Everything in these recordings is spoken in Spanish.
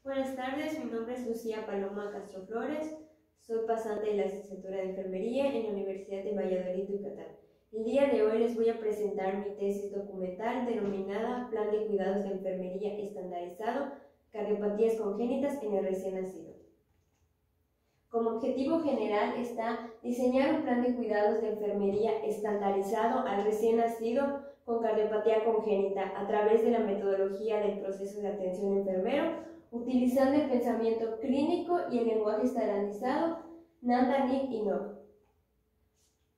Buenas tardes, mi nombre es Lucía Paloma Castro Flores, soy pasante de la licenciatura de Enfermería en la Universidad de Valladolid, Yucatán. El día de hoy les voy a presentar mi tesis documental denominada Plan de Cuidados de Enfermería Estandarizado, Cardiopatías Congénitas en el Recién Nacido. Como objetivo general está diseñar un plan de cuidados de enfermería estandarizado al recién nacido con cardiopatía congénita a través de la metodología del proceso de atención enfermero, utilizando el pensamiento clínico y el lenguaje estandarizado Nanda, Nick y Nock.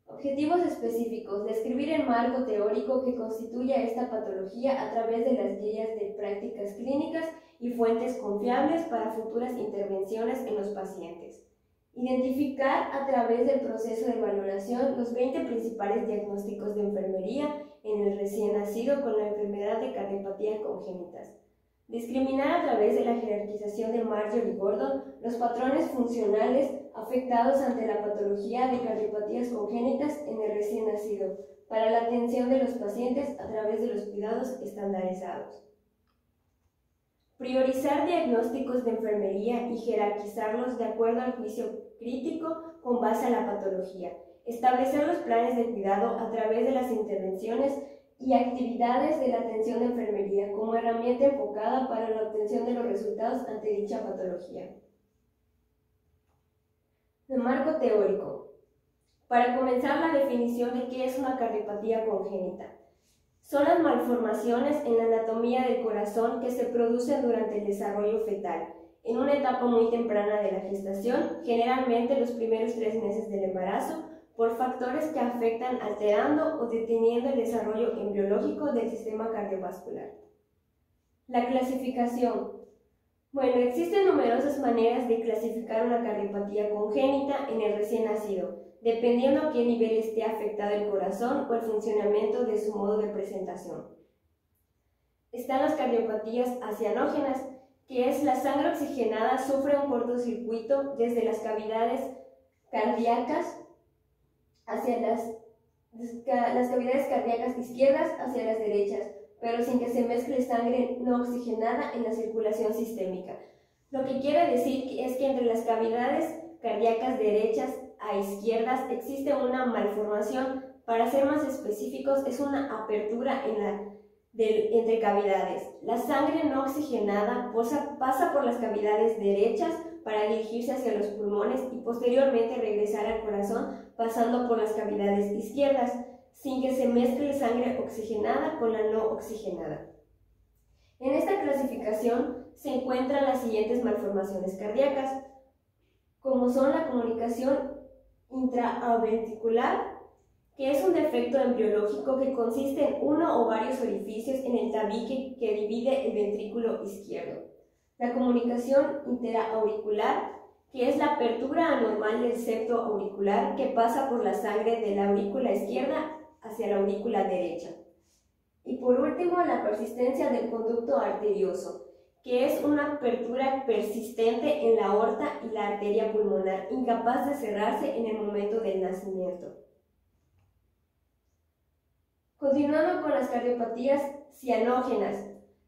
Objetivos específicos: describir el marco teórico que constituye esta patología a través de las guías de prácticas clínicas y fuentes confiables para futuras intervenciones en los pacientes. Identificar a través del proceso de valoración los 20 principales diagnósticos de enfermería en el recién nacido con la enfermedad de cardiopatía congénitas. Discriminar a través de la jerarquización de Marjorie Gordon los patrones funcionales afectados ante la patología de cardiopatías congénitas en el recién nacido para la atención de los pacientes a través de los cuidados estandarizados. Priorizar diagnósticos de enfermería y jerarquizarlos de acuerdo al juicio crítico con base a la patología. Establecer los planes de cuidado a través de las intervenciones y actividades de la atención de enfermería como herramienta enfocada para la obtención de los resultados ante dicha patología. El marco teórico. Para comenzar, la definición de qué es una cardiopatía congénita. Son las malformaciones en la anatomía del corazón que se producen durante el desarrollo fetal, en una etapa muy temprana de la gestación, generalmente los primeros 3 meses del embarazo, por factores que afectan alterando o deteniendo el desarrollo embriológico del sistema cardiovascular. La clasificación. Bueno, existen numerosas maneras de clasificar una cardiopatía congénita en el recién nacido, dependiendo a qué nivel esté afectado el corazón o el funcionamiento de su modo de presentación. Están las cardiopatías acianógenas, que es la sangre oxigenada sufre un cortocircuito desde las cavidades cardíacas hacia las cavidades cardíacas izquierdas hacia las derechas, pero sin que se mezcle sangre no oxigenada en la circulación sistémica. Lo que quiere decir es que entre las cavidades cardíacas derechas a izquierdas existe una malformación. Para ser más específicos, es una apertura entre cavidades. La sangre no oxigenada pasa por las cavidades derechas para dirigirse hacia los pulmones y posteriormente regresar al corazón pasando por las cavidades izquierdas, sin que se mezcle sangre oxigenada con la no oxigenada. En esta clasificación se encuentran las siguientes malformaciones cardíacas, como son la comunicación intraaventricular, que es un defecto embriológico que consiste en uno o varios orificios en el tabique que divide el ventrículo izquierdo. La comunicación interauricular, que es la apertura anormal del septo auricular que pasa por la sangre de la aurícula izquierda hacia la aurícula derecha. Y por último, la persistencia del conducto arterioso, que es una apertura persistente en la aorta y la arteria pulmonar, incapaz de cerrarse en el momento del nacimiento. Continuando con las cardiopatías cianógenas,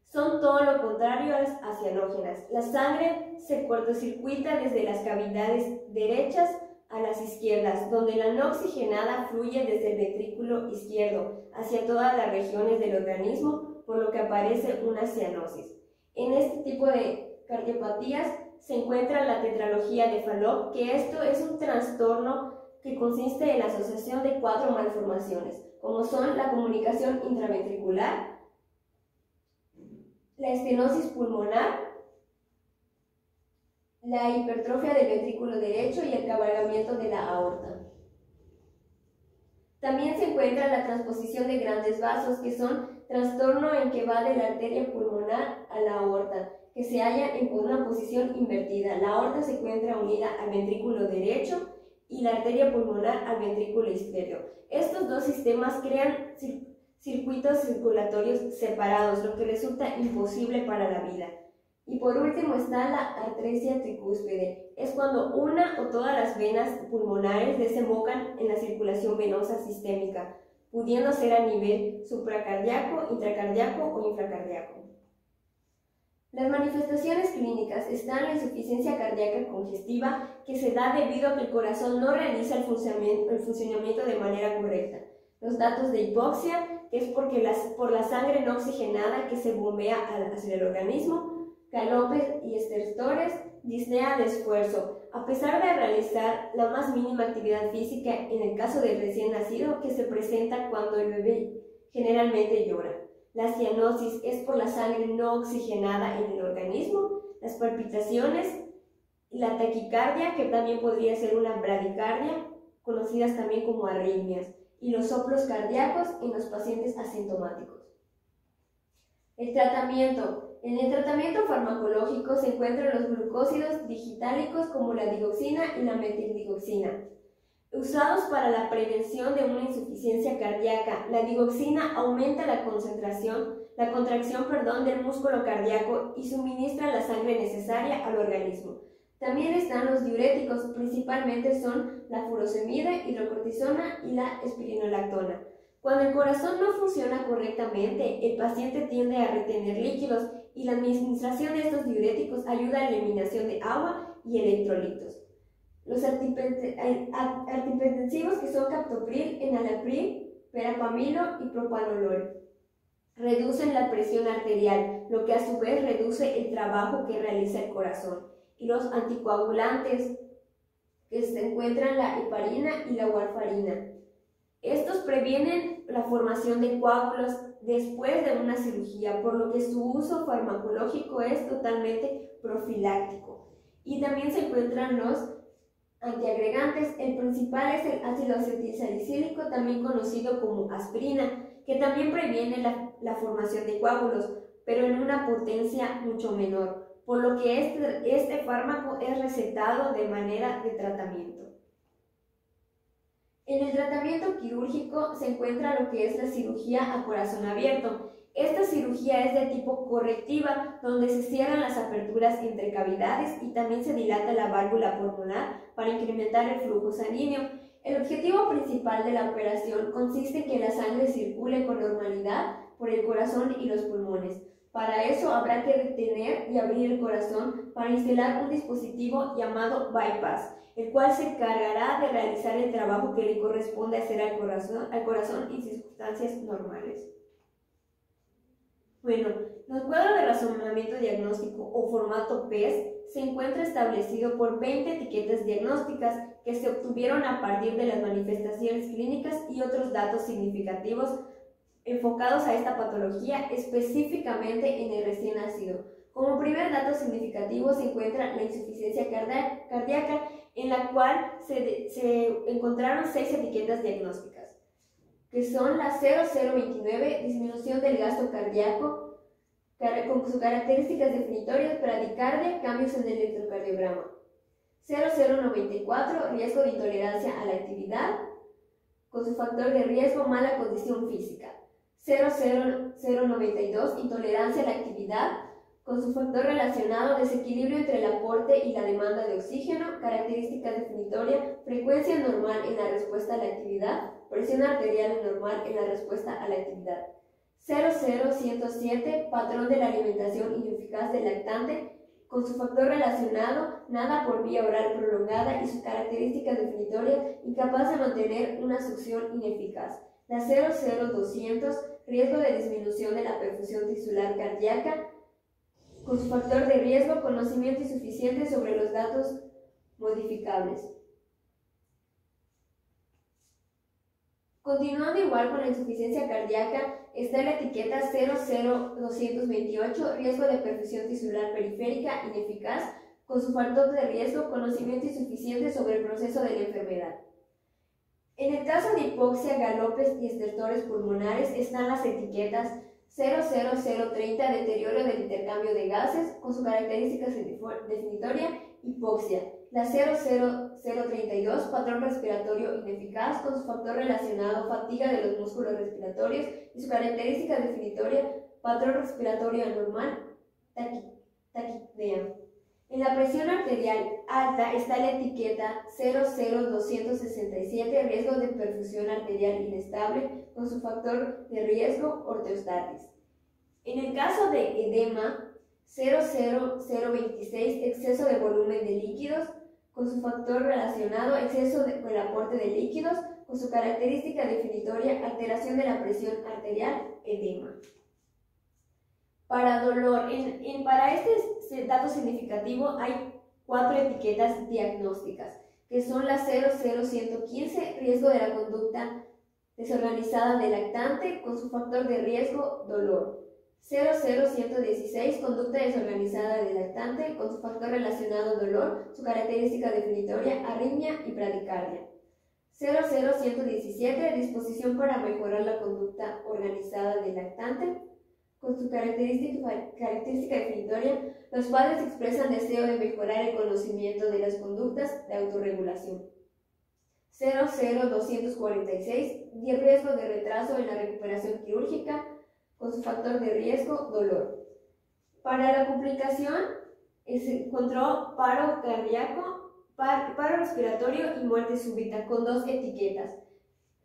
son todo lo contrario a las acianógenas. La sangre se cortocircuita desde las cavidades derechas a las izquierdas, donde la no oxigenada fluye desde el ventrículo izquierdo hacia todas las regiones del organismo, por lo que aparece una cianosis. En este tipo de cardiopatías se encuentra la tetralogía de Fallot, que esto es un trastorno que consiste en la asociación de 4 malformaciones, como son la comunicación intraventricular, la estenosis pulmonar, la hipertrofia del ventrículo derecho y el cabalgamiento de la aorta. También se encuentra la transposición de grandes vasos, que son trastorno en que va de la arteria pulmonar a la aorta, que se halla en una posición invertida. La aorta se encuentra unida al ventrículo derecho y la arteria pulmonar al ventrículo izquierdo. Estos dos sistemas crean circuitos circulatorios separados, lo que resulta imposible para la vida. Y por último está la atresia tricúspide. Es cuando una o todas las venas pulmonares desembocan en la circulación venosa sistémica, pudiendo ser a nivel supracardíaco, intracardíaco o infracardíaco. Las manifestaciones clínicas están la insuficiencia cardíaca congestiva, que se da debido a que el corazón no realiza el funcionamiento de manera correcta. Los datos de hipoxia, que es por la sangre no oxigenada que se bombea hacia el organismo. Galopes y estertores, disnea de esfuerzo, a pesar de realizar la más mínima actividad física en el caso del recién nacido, que se presenta cuando el bebé generalmente llora. La cianosis es por la sangre no oxigenada en el organismo. Las palpitaciones, la taquicardia, que también podría ser una bradicardia, conocidas también como arritmias, y los soplos cardíacos en los pacientes asintomáticos. El tratamiento. En el tratamiento farmacológico se encuentran los glucósidos digitálicos como la digoxina y la metildigoxina, usados para la prevención de una insuficiencia cardíaca. La digoxina aumenta la contracción del músculo cardíaco y suministra la sangre necesaria al organismo. También están los diuréticos, principalmente son la furosemida, hidrocortisona y la espironolactona. Cuando el corazón no funciona correctamente, el paciente tiende a retener líquidos y la administración de estos diuréticos ayuda a la eliminación de agua y electrolitos. Los antihipertensivos, que son captopril, enalapril, verapamilo y propanolol, reducen la presión arterial, lo que a su vez reduce el trabajo que realiza el corazón. Y los anticoagulantes, que se encuentran la heparina y la warfarina. Estos previenen la formación de coágulos después de una cirugía, por lo que su uso farmacológico es totalmente profiláctico. Y también se encuentran los antiagregantes. El principal es el ácido acetilsalicílico, también conocido como aspirina, que también previene la formación de coágulos, pero en una potencia mucho menor, por lo que este fármaco es recetado de manera de tratamiento. En el tratamiento quirúrgico se encuentra lo que es la cirugía a corazón abierto. Esta cirugía es de tipo correctiva, donde se cierran las aperturas entre cavidades y también se dilata la válvula pulmonar para incrementar el flujo sanguíneo. El objetivo principal de la operación consiste en que la sangre circule con normalidad por el corazón y los pulmones. Para eso habrá que detener y abrir el corazón para instalar un dispositivo llamado bypass, el cual se encargará de realizar el trabajo que le corresponde hacer al corazón en circunstancias normales. Bueno, el cuadro de razonamiento diagnóstico o formato PES se encuentra establecido por 20 etiquetas diagnósticas que se obtuvieron a partir de las manifestaciones clínicas y otros datos significativos enfocados a esta patología, específicamente en el recién nacido. Como primer dato significativo se encuentra la insuficiencia cardíaca, en la cual se encontraron 6 etiquetas diagnósticas, que son la 0029, disminución del gasto cardíaco, con sus características definitorias, bradicardia, cambios en el electrocardiograma. 0094, riesgo de intolerancia a la actividad, con su factor de riesgo, mala condición física. 00092, intolerancia a la actividad, con su factor relacionado, desequilibrio entre el aporte y la demanda de oxígeno, características definitorias, frecuencia normal en la respuesta a la actividad, presión arterial normal en la respuesta a la actividad. 00107, patrón de la alimentación ineficaz del lactante, con su factor relacionado, nada por vía oral prolongada y sus características definitorias, incapaz de mantener una succión ineficaz. La 00200, riesgo de disminución de la perfusión tisular cardíaca, con su factor de riesgo, conocimiento insuficiente sobre los datos modificables. Continuando igual con la insuficiencia cardíaca, está la etiqueta 00228, riesgo de perfusión tisular periférica ineficaz, con su factor de riesgo, conocimiento insuficiente sobre el proceso de la enfermedad. En el caso de hipoxia, galopes y estertores pulmonares están las etiquetas 00030, deterioro del intercambio de gases, con su característica definitoria, hipoxia. La 00032, patrón respiratorio ineficaz, con su factor relacionado, fatiga de los músculos respiratorios y su característica definitoria, patrón respiratorio anormal, taquipnea. En la presión arterial alta está la etiqueta 00267, riesgo de perfusión arterial inestable, con su factor de riesgo, orteostatis. En el caso de edema, 00026, exceso de volumen de líquidos, con su factor relacionado, exceso del aporte de líquidos, con su característica definitoria, alteración de la presión arterial, edema. Para dolor, para este dato significativo hay 4 etiquetas diagnósticas, que son la 00115, riesgo de la conducta desorganizada del lactante, con su factor de riesgo, dolor. 00116, conducta desorganizada del lactante, con su factor relacionado, dolor, su característica definitoria, arritmia y bradicardia. 00117, disposición para mejorar la conducta organizada del lactante, con su característica definitoria, los padres expresan deseo de mejorar el conocimiento de las conductas de autorregulación. 00246, riesgo de retraso en la recuperación quirúrgica, con su factor de riesgo, dolor. Para la complicación, se encontró paro cardíaco, paro respiratorio y muerte súbita, con 2 etiquetas,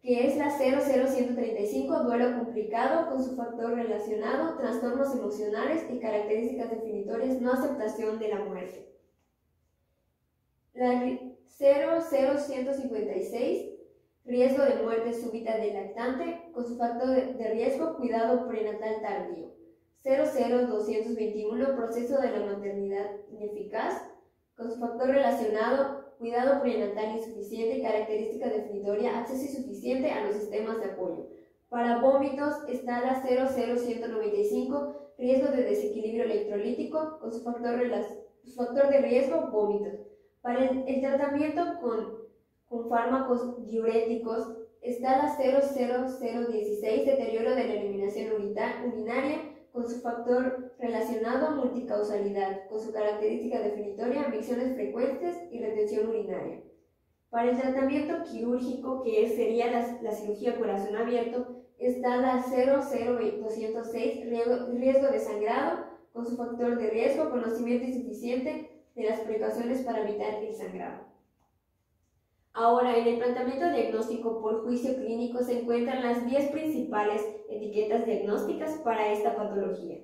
que es la 00135, duelo complicado, con su factor relacionado, trastornos emocionales y características definitorias, no aceptación de la muerte. La 00156, riesgo de muerte súbita del lactante, con su factor de riesgo, cuidado prenatal tardío. 00221, proceso de la maternidad ineficaz, con su factor relacionado, cuidado prenatal insuficiente, característica definitoria, acceso insuficiente a los sistemas de apoyo. Para vómitos está la 00195, riesgo de desequilibrio electrolítico, con su factor de riesgo, vómitos. Para el tratamiento con fármacos diuréticos está la 00016, deterioro de la eliminación urinaria, con su factor relacionado, multicausalidad, con su característica definitoria, micciones frecuentes y retención urinaria. Para el tratamiento quirúrgico, que sería la cirugía corazón abierto, está la 00206, riesgo de sangrado, con su factor de riesgo, conocimiento insuficiente de las precauciones para evitar el sangrado. Ahora, en el planteamiento diagnóstico por juicio clínico se encuentran las 10 principales etiquetas diagnósticas para esta patología.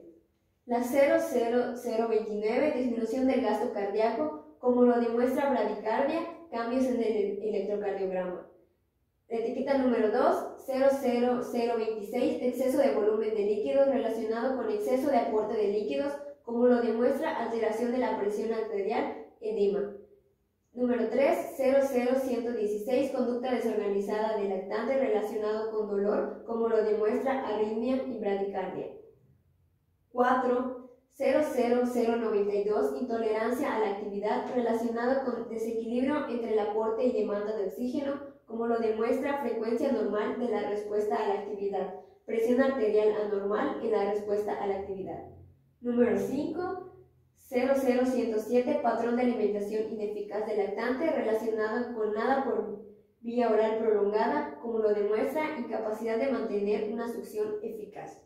La 00029, disminución del gasto cardíaco, como lo demuestra bradicardia, cambios en el electrocardiograma. La etiqueta número 2, 00026, exceso de volumen de líquidos relacionado con exceso de aporte de líquidos, como lo demuestra alteración de la presión arterial, edema. Número 3, 00116, conducta desorganizada del lactante relacionado con dolor, como lo demuestra arritmia y bradicardia. 4, 00092, intolerancia a la actividad relacionada con desequilibrio entre el aporte y demanda de oxígeno, como lo demuestra frecuencia normal de la respuesta a la actividad, presión arterial anormal en la respuesta a la actividad. Número 5, 00107, patrón de alimentación ineficaz del lactante relacionado con nada por vía oral prolongada, como lo demuestra incapacidad de mantener una succión eficaz.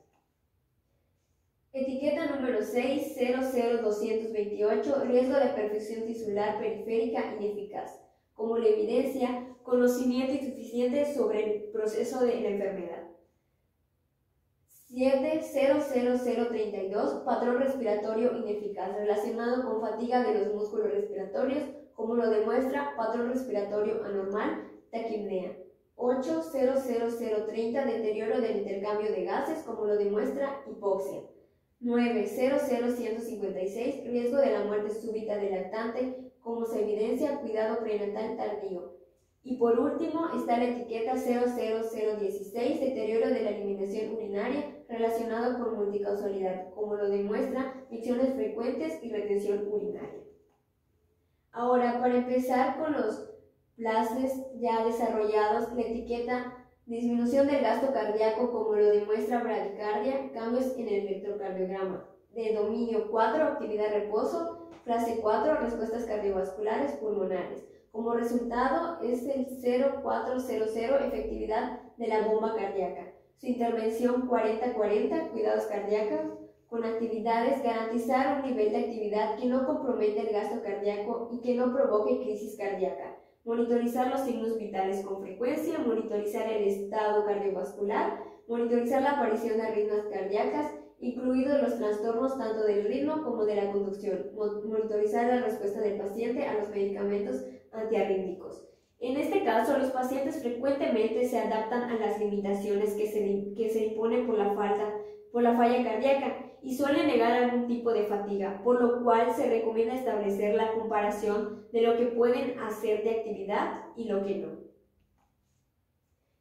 Etiqueta número 6, 00228, riesgo de perfusión tisular periférica ineficaz, como lo evidencia conocimiento insuficiente sobre el proceso de la enfermedad. 7, 00032, patrón respiratorio ineficaz, relacionado con fatiga de los músculos respiratorios, como lo demuestra patrón respiratorio anormal, taquipnea. 8, 00030, deterioro del intercambio de gases, como lo demuestra hipoxia. 9, 00156, riesgo de la muerte súbita del lactante, como se evidencia cuidado prenatal tardío. Y por último está la etiqueta 00016, deterioro de la eliminación urinaria relacionado con multicausalidad, como lo demuestra micciones frecuentes y retención urinaria. Ahora, para empezar con los plasmes ya desarrollados, la etiqueta disminución del gasto cardíaco, como lo demuestra bradicardia, cambios en el electrocardiograma. De dominio 4, actividad reposo, fase 4, respuestas cardiovasculares pulmonares. Como resultado es el 0400, efectividad de la bomba cardíaca. Su intervención 40-40, cuidados cardíacos, con actividades, garantizar un nivel de actividad que no comprometa el gasto cardíaco y que no provoque crisis cardíaca. Monitorizar los signos vitales con frecuencia, monitorizar el estado cardiovascular, monitorizar la aparición de arritmias cardíacas incluidos los trastornos tanto del ritmo como de la conducción, monitorizar la respuesta del paciente a los medicamentos antiarrítmicos. En este caso, los pacientes frecuentemente se adaptan a las limitaciones que se imponen por la falla cardíaca y suelen negar algún tipo de fatiga, por lo cual se recomienda establecer la comparación de lo que pueden hacer de actividad y lo que no.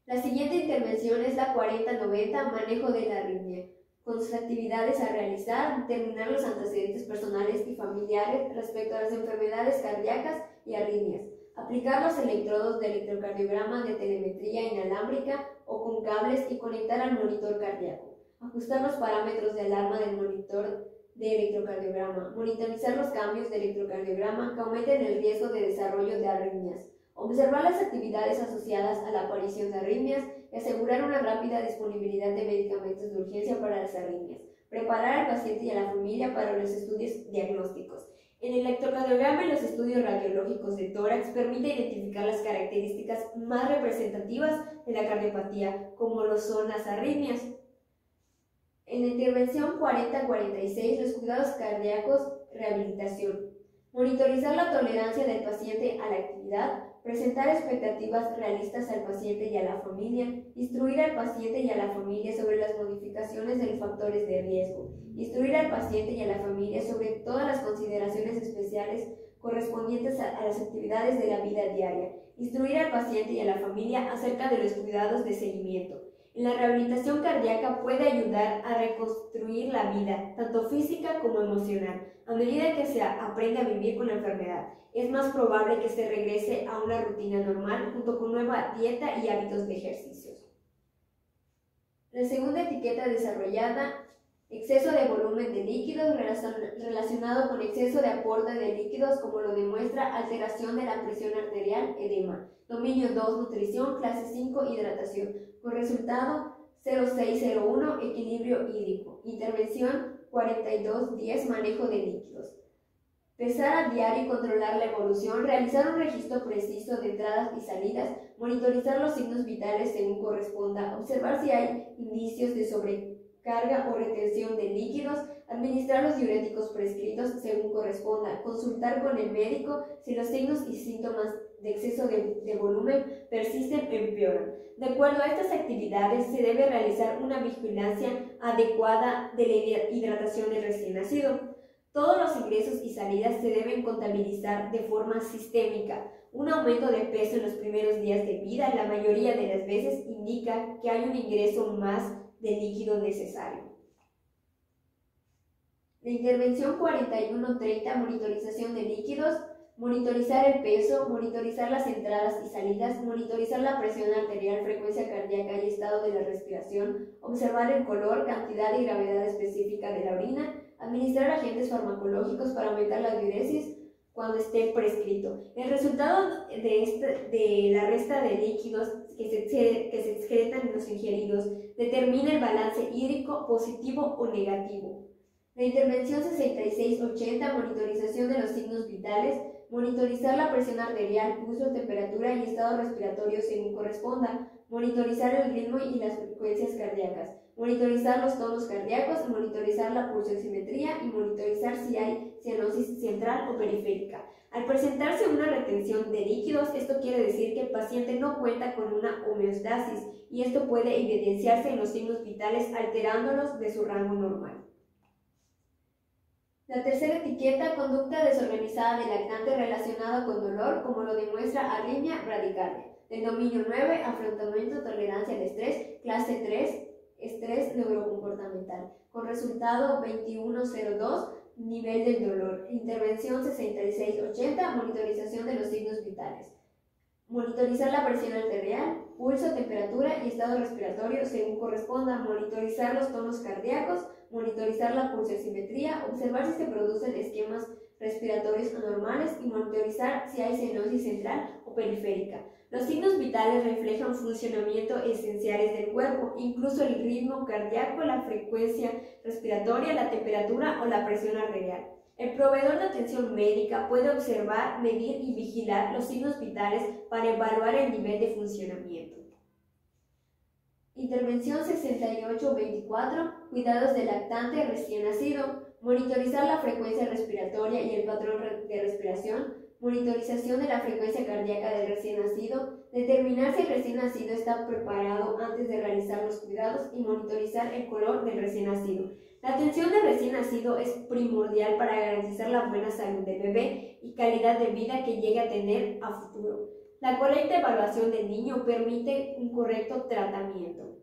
La siguiente intervención es la 40-90, manejo de la arritmia. Con sus actividades a realizar, determinar los antecedentes personales y familiares respecto a las enfermedades cardíacas y arritmias. Aplicar los electrodos de electrocardiograma de telemetría inalámbrica o con cables y conectar al monitor cardíaco. Ajustar los parámetros de alarma del monitor de electrocardiograma. Monitorizar los cambios de electrocardiograma que aumenten el riesgo de desarrollo de arritmias. Observar las actividades asociadas a la aparición de arritmias y asegurar una rápida disponibilidad de medicamentos de urgencia para las arritmias. Preparar al paciente y a la familia para los estudios diagnósticos. El electrocardiograma y los estudios radiológicos de tórax permiten identificar las características más representativas de la cardiopatía, como lo son las arritmias. En la intervención 40-46, los cuidados cardíacos, rehabilitación. Monitorizar la tolerancia del paciente a la actividad, presentar expectativas realistas al paciente y a la familia, instruir al paciente y a la familia sobre las modificaciones de los factores de riesgo, instruir al paciente y a la familia sobre todas las consideraciones especiales correspondientes a las actividades de la vida diaria, instruir al paciente y a la familia acerca de los cuidados de seguimiento. En la rehabilitación cardíaca puede ayudar a reconstruir la vida, tanto física como emocional. A medida que se aprende a vivir con la enfermedad, es más probable que se regrese a una rutina normal junto con nueva dieta y hábitos de ejercicios. La segunda etiqueta desarrollada, exceso de volumen de líquidos relacionado con exceso de aporte de líquidos, como lo demuestra alteración de la presión arterial, edema. Dominio 2, nutrición, clase 5, hidratación. Con resultado 0601, equilibrio hídrico. Intervención 4210, manejo de líquidos. Pesar a diario y controlar la evolución, realizar un registro preciso de entradas y salidas, monitorizar los signos vitales según corresponda, observar si hay indicios de sobrecarga o retención de líquidos, administrar los diuréticos prescritos según corresponda, consultar con el médico si los signos y síntomas de exceso de volumen persisten o empeoran. De acuerdo a estas actividades, se debe realizar una vigilancia adecuada de la hidratación del recién nacido. Todos los ingresos y salidas se deben contabilizar de forma sistémica. Un aumento de peso en los primeros días de vida, la mayoría de las veces, indica que hay un ingreso más de líquido necesario. La intervención 41-30, monitorización de líquidos. Monitorizar el peso, monitorizar las entradas y salidas, monitorizar la presión arterial, frecuencia cardíaca y estado de la respiración, observar el color, cantidad y gravedad específica de la orina, administrar agentes farmacológicos para aumentar la diuresis cuando esté prescrito. El resultado de la resta de líquidos que se excretan en los ingeridos determina el balance hídrico positivo o negativo. La intervención 66-80, monitorización de los signos vitales. Monitorizar la presión arterial, pulso, temperatura y estado respiratorio según corresponda. Monitorizar el ritmo y las frecuencias cardíacas. Monitorizar los tonos cardíacos, monitorizar la pulsoximetría y monitorizar si hay cianosis central o periférica. Al presentarse una retención de líquidos, esto quiere decir que el paciente no cuenta con una homeostasis y esto puede evidenciarse en los signos vitales alterándolos de su rango normal. La tercera etiqueta, conducta desorganizada del lactante relacionada con dolor, como lo demuestra arritmia, bradicardia. Del dominio 9, afrontamiento, tolerancia al estrés, clase 3, estrés neurocomportamental. Con resultado 2102, nivel del dolor. Intervención 6680, monitorización de los signos vitales. Monitorizar la presión arterial, pulso, temperatura y estado respiratorio según corresponda, monitorizar los tonos cardíacos, monitorizar la pulsoximetría, observar si se producen esquemas respiratorios anormales y monitorizar si hay cianosis central o periférica. Los signos vitales reflejan funcionamientos esenciales del cuerpo, incluso el ritmo cardíaco, la frecuencia respiratoria, la temperatura o la presión arterial. El proveedor de atención médica puede observar, medir y vigilar los signos vitales para evaluar el nivel de funcionamiento. Intervención 68-24. cuidados del lactante recién nacido, monitorizar la frecuencia respiratoria y el patrón de respiración, monitorización de la frecuencia cardíaca del recién nacido, determinar si el recién nacido está preparado antes de realizar los cuidados y monitorizar el color del recién nacido. La atención del recién nacido es primordial para garantizar la buena salud del bebé y calidad de vida que llegue a tener a futuro. La correcta evaluación del niño permite un correcto tratamiento.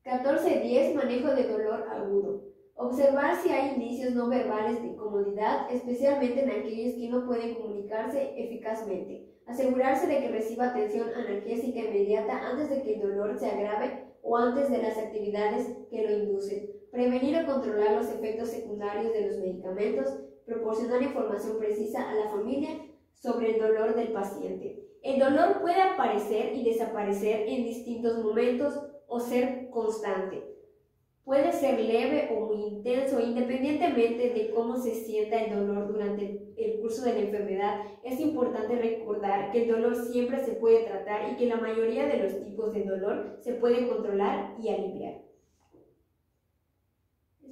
14.10. Manejo de dolor agudo. Observar si hay indicios no verbales de incomodidad, especialmente en aquellos que no pueden comunicarse eficazmente. Asegurarse de que reciba atención analgésica inmediata antes de que el dolor se agrave o antes de las actividades que lo inducen. Prevenir o controlar los efectos secundarios de los medicamentos. Proporcionar información precisa a la familia sobre el dolor del paciente. El dolor puede aparecer y desaparecer en distintos momentos o ser constante. Puede ser leve o muy intenso, independientemente de cómo se sienta el dolor durante el curso de la enfermedad. Es importante recordar que el dolor siempre se puede tratar y que la mayoría de los tipos de dolor se pueden controlar y aliviar.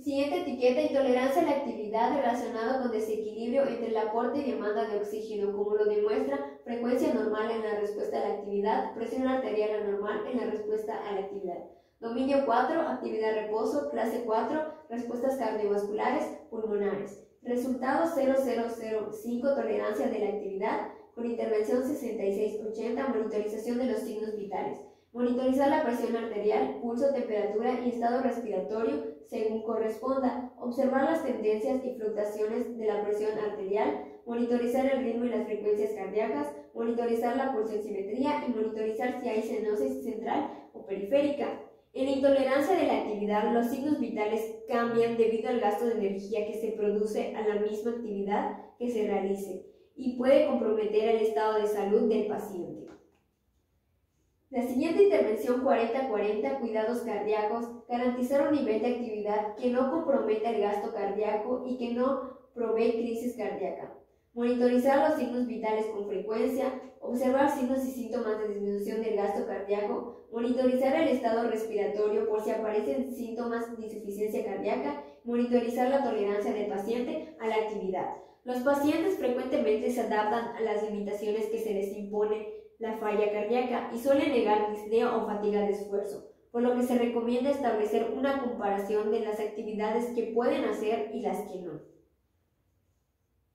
Siguiente etiqueta: intolerancia a la actividad relacionada con desequilibrio entre el aporte y demanda de oxígeno, como lo demuestra frecuencia normal en la respuesta a la actividad, presión arterial anormal en la respuesta a la actividad. Dominio 4, actividad reposo, clase 4, respuestas cardiovasculares pulmonares. Resultado 0005, tolerancia de la actividad, con intervención 6680, monitorización de los signos vitales. Monitorizar la presión arterial, pulso, temperatura y estado respiratorio según corresponda. Observar las tendencias y fluctuaciones de la presión arterial. Monitorizar el ritmo y las frecuencias cardíacas. Monitorizar la pulsioximetría y monitorizar si hay cianosis central o periférica. En la intolerancia de la actividad, los signos vitales cambian debido al gasto de energía que se produce a la misma actividad que se realice y puede comprometer el estado de salud del paciente. La siguiente intervención 40-40, cuidados cardíacos, garantizar un nivel de actividad que no comprometa el gasto cardíaco y que no provee crisis cardíaca. Monitorizar los signos vitales con frecuencia, observar signos y síntomas de disminución del gasto cardíaco, monitorizar el estado respiratorio por si aparecen síntomas de insuficiencia cardíaca, monitorizar la tolerancia del paciente a la actividad. Los pacientes frecuentemente se adaptan a las limitaciones que se les impone la falla cardíaca y suelen negar disnea o fatiga de esfuerzo, por lo que se recomienda establecer una comparación de las actividades que pueden hacer y las que no.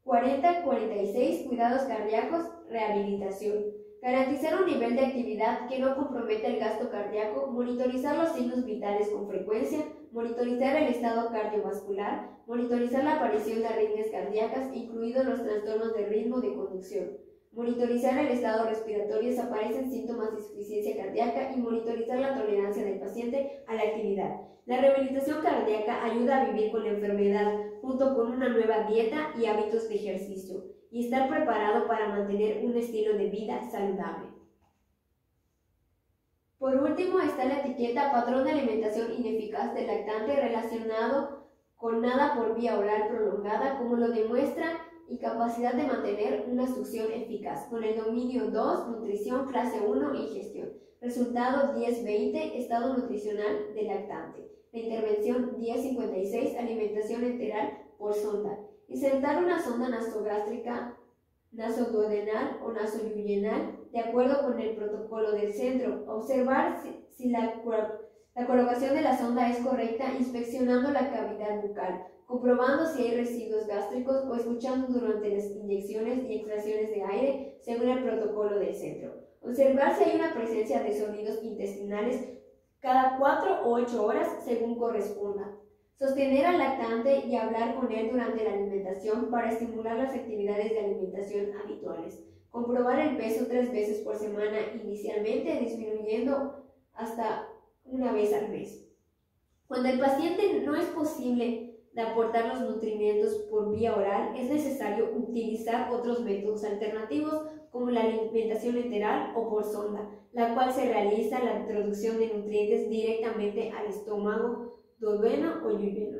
40-46, cuidados cardíacos, rehabilitación. Garantizar un nivel de actividad que no comprometa el gasto cardíaco, monitorizar los signos vitales con frecuencia, monitorizar el estado cardiovascular, monitorizar la aparición de arritmias cardíacas, incluidos los trastornos de ritmo de conducción. Monitorizar el estado respiratorio si aparecen síntomas de insuficiencia cardíaca y monitorizar la tolerancia del paciente a la actividad. La rehabilitación cardíaca ayuda a vivir con la enfermedad junto con una nueva dieta y hábitos de ejercicio y estar preparado para mantener un estilo de vida saludable. Por último está la etiqueta patrón de alimentación ineficaz del lactante relacionado con nada por vía oral prolongada, como lo demuestra y capacidad de mantener una succión eficaz, con el dominio 2, nutrición, clase 1, ingestión. Resultado 10-20, estado nutricional del lactante. La intervención 10-56, alimentación enteral por sonda. Insertar una sonda nasogástrica, nasoduodenal o nasoduodenal de acuerdo con el protocolo del centro. Observar si la colocación de la sonda es correcta inspeccionando la cavidad bucal, comprobando si hay residuos gástricos o escuchando durante las inyecciones y extracciones de aire según el protocolo del centro. Observar si hay una presencia de sonidos intestinales cada 4 o 8 horas según corresponda. Sostener al lactante y hablar con él durante la alimentación para estimular las actividades de alimentación habituales. Comprobar el peso 3 veces por semana inicialmente, disminuyendo hasta una vez al mes. Cuando el paciente no es posible de aportar los nutrimentos por vía oral, es necesario utilizar otros métodos alternativos como la alimentación enteral o por sonda, la cual se realiza la introducción de nutrientes directamente al estómago, duodeno o yuyeno.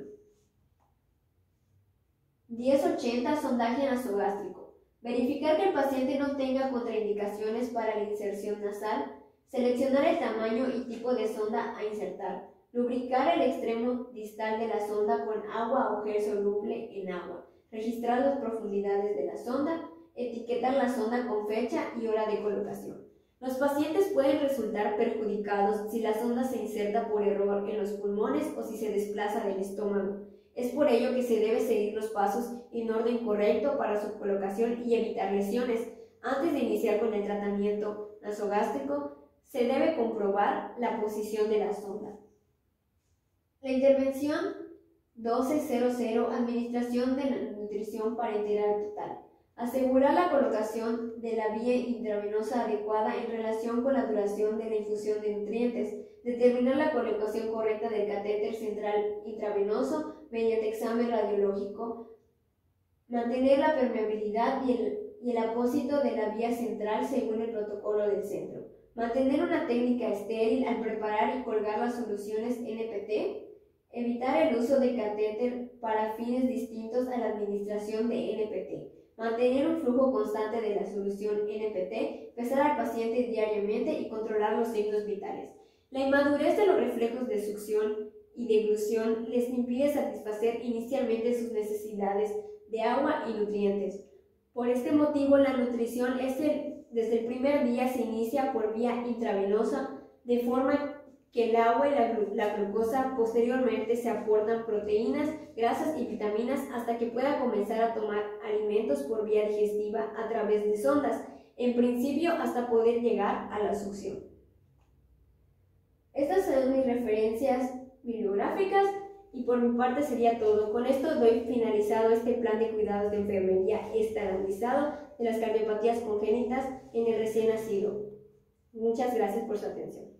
10-80, sondaje nasogástrico. Verificar que el paciente no tenga contraindicaciones para la inserción nasal. Seleccionar el tamaño y tipo de sonda a insertar. lubricar el extremo distal de la sonda con agua o gel soluble en agua, registrar las profundidades de la sonda, etiquetar la sonda con fecha y hora de colocación. Los pacientes pueden resultar perjudicados si la sonda se inserta por error en los pulmones o si se desplaza del estómago. Es por ello que se debe seguir los pasos en orden correcto para su colocación y evitar lesiones. Antes de iniciar con el tratamiento nasogástrico, se debe comprobar la posición de la sonda. La intervención 1200, administración de nutrición parenteral total. Asegurar la colocación de la vía intravenosa adecuada en relación con la duración de la infusión de nutrientes. Determinar la colocación correcta del catéter central intravenoso mediante examen radiológico. Mantener la permeabilidad y el apósito de la vía central según el protocolo del centro. Mantener una técnica estéril al preparar y colgar las soluciones NPT. Evitar el uso de catéter para fines distintos a la administración de NPT. Mantener un flujo constante de la solución NPT, pesar al paciente diariamente y controlar los signos vitales. La inmadurez de los reflejos de succión y deglución les impide satisfacer inicialmente sus necesidades de agua y nutrientes. Por este motivo, la nutrición desde el primer día se inicia por vía intravenosa, de forma que el agua y la glucosa posteriormente se aportan proteínas, grasas y vitaminas hasta que pueda comenzar a tomar alimentos por vía digestiva a través de sondas, en principio hasta poder llegar a la succión. Estas son mis referencias bibliográficas y por mi parte sería todo. Con esto doy finalizado este plan de cuidados de enfermería estandarizado de las cardiopatías congénitas en el recién nacido. Muchas gracias por su atención.